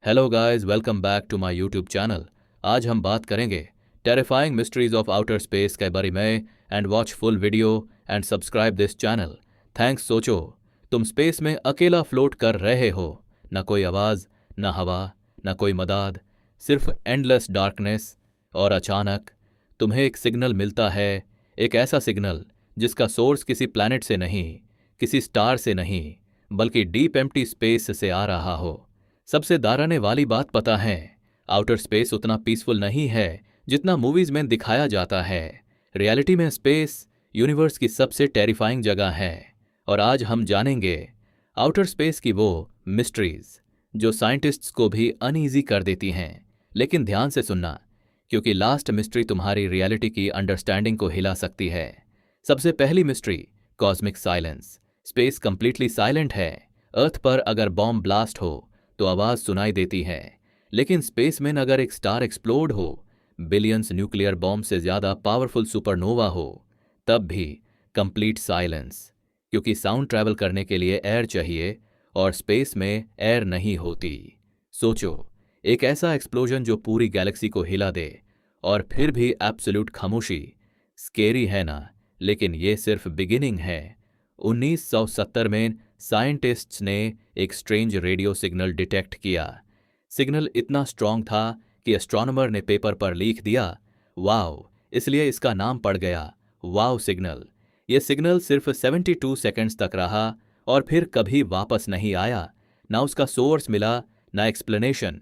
Hello guys, welcome back to my YouTube channel. आज हम बात करेंगे terrifying mysteries of outer space के बारे में। And watch full video and subscribe this channel. Thanks. सोचो तुम स्पेस में अकेला फ्लोट कर रहे हो, न कोई आवाज़, न हवा, न कोई मदद, सिर्फ एंडलेस डार्कनेस। और अचानक तुम्हें एक सिग्नल मिलता है, एक ऐसा सिग्नल जिसका सोर्स किसी प्लैनेट से नहीं, किसी स्टार से नहीं, बल्कि डीप एम्प्टी स्पेस से आ रहा हो। सबसे दाराने वाली बात पता है, आउटर स्पेस उतना पीसफुल नहीं है जितना मूवीज में दिखाया जाता है। रियलिटी में स्पेस यूनिवर्स की सबसे टेरिफाइंग जगह है। और आज हम जानेंगे आउटर स्पेस की वो मिस्ट्रीज जो साइंटिस्ट्स को भी अनईजी कर देती हैं। लेकिन ध्यान से सुनना, क्योंकि लास्ट मिस्ट्री तुम्हारी रियलिटी की अंडरस्टैंडिंग को हिला सकती है। सबसे पहली mystery, cosmic silence. Space completely silent है। अर्थ पर अगर बॉम्ब ब्लास्ट हो तो आवाज सुनाई देती है, लेकिन स्पेस में अगर एक स्टार एक्सप्लोड हो, बिलियंस न्यूक्लियर बॉम्ब से ज्यादा पावरफुल सुपरनोवा हो, तब भी कंप्लीट साइलेंस, क्योंकि साउंड ट्रैवल करने के लिए एयर चाहिए और स्पेस में एयर नहीं होती। सोचो, एक ऐसा एक्सप्लोजन जो पूरी गैलेक्सी को हिला दे और फिर भी एब्सोल्यूट खामोशी। स्केरी है ना, लेकिन ये सिर्फ बिगिनिंग है। 1970 में साइंटिस्ट्स ने एक स्ट्रेंज रेडियो सिग्नल डिटेक्ट किया। सिग्नल इतना स्ट्रांग था कि एस्ट्रोनॉमर ने पेपर पर लिख दिया वाव, इसलिए इसका नाम पड़ गया वाव सिग्नल। यह सिग्नल सिर्फ 72 सेकंड्स तक रहा और फिर कभी वापस नहीं आया। ना उसका सोर्स मिला, ना एक्सप्लेनेशन।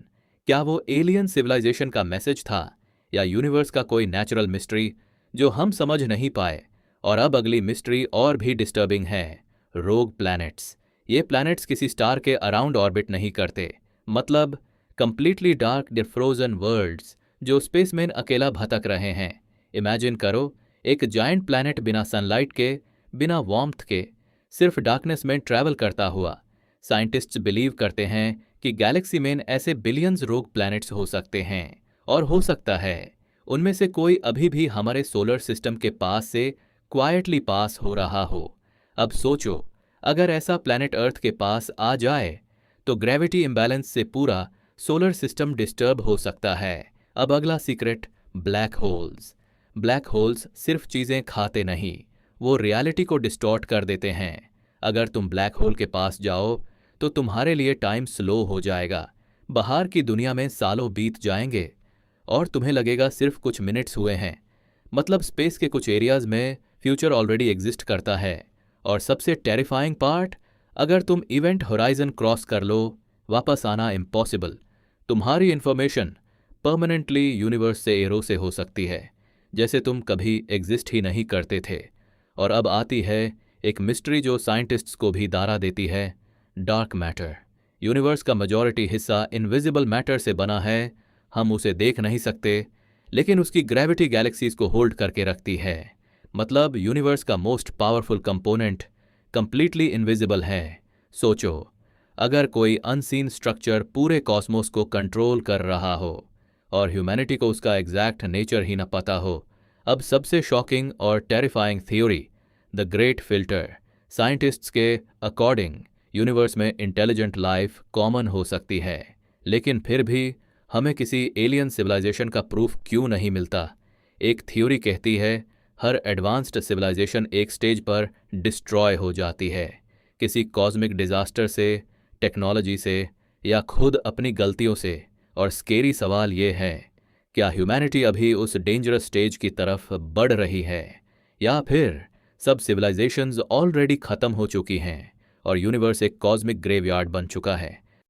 क्या वो एलियन सिविलाइजेशन का मैसेज था या यूनिवर्स का कोई नेचुरल मिस्ट्री जो हम समझ नहीं पाए? और अब अगली मिस्ट्री और भी डिस्टर्बिंग है, रोग प्लैनेट्स। ये प्लैनेट्स किसी स्टार के अराउंड ऑर्बिट नहीं करते, मतलब कंप्लीटली डार्क फ्रोजन वर्ल्ड्स जो स्पेस में अकेला भटक रहे हैं। इमेजिन करो, एक जायंट प्लैनेट बिना सनलाइट के, बिना वार्मथ के, सिर्फ डार्कनेस में ट्रैवल करता हुआ। साइंटिस्ट्स बिलीव करते हैं कि गैलेक्सी में ऐसे बिलियंस रोग प्लैनेट्स हो सकते हैं, और हो सकता है उनमें से कोई अभी भी हमारे सोलर सिस्टम के पास से क्वाइटली पास हो रहा हो। अब सोचो, अगर ऐसा प्लैनेट अर्थ के पास आ जाए तो ग्रेविटी इम्बैलेंस से पूरा सोलर सिस्टम डिस्टर्ब हो सकता है। अब अगला secret, black holes. Black holes सिर्फ चीजें खाते नहीं, वो रियलिटी को डिस्टॉर्ट कर देते हैं। अगर तुम ब्लैक होल के पास जाओ तो तुम्हारे लिए टाइम स्लो हो जाएगा। बाहर की दुनिया में सालों बीत जाएंगे और तुम्हें लगेगा सिर्फ कुछ मिनट्स हुए हैं। मतलब स्पेस के कुछ एरियाज में फ्यूचर ऑलरेडी एग्जिस्ट करता है। और सबसे टेरिफाइंग पार्ट, अगर तुम इवेंट होराइजन क्रॉस कर लो, वापस आना इम्पॉसिबल। तुम्हारी इंफॉर्मेशन परमानेंटली यूनिवर्स से एरो से हो सकती है, जैसे तुम कभी एग्जिस्ट ही नहीं करते थे। और अब आती है एक मिस्ट्री जो साइंटिस्ट्स को भी दारा देती है, डार्क मैटर। यूनिवर्स का मेजॉरिटी हिस्सा इनविजिबल मैटर से बना है। हम उसे देख नहीं सकते, लेकिन उसकी ग्रेविटी गैलेक्सीज को होल्ड करके रखती है। मतलब यूनिवर्स का most powerful component completely invisible है। सोचो, अगर कोई अनसीन स्ट्रक्चर पूरे कॉस्मोस को कंट्रोल कर रहा हो और ह्यूमैनिटी को उसका एग्जैक्ट नेचर ही न पता हो। अब सबसे शॉकिंग और terrifying theory, the great filter. Scientists के अकॉर्डिंग यूनिवर्स में इंटेलिजेंट लाइफ कॉमन हो सकती है, लेकिन फिर भी हमें किसी एलियन सिविलाइजेशन का प्रूफ क्यों नहीं मिलता? एक थ्योरी कहती है हर एडवांस्ड सिविलाइजेशन एक स्टेज पर डिस्ट्रॉय हो जाती है, किसी कॉस्मिक डिजास्टर से, टेक्नोलॉजी से, या खुद अपनी गलतियों से। और स्केरी सवाल ये है, क्या ह्यूमैनिटी अभी उस डेंजरस स्टेज की तरफ बढ़ रही है, या फिर सब सिविलाइजेशंस ऑलरेडी खत्म हो चुकी हैं और यूनिवर्स एक कॉस्मिक ग्रेवयार्ड बन चुका है?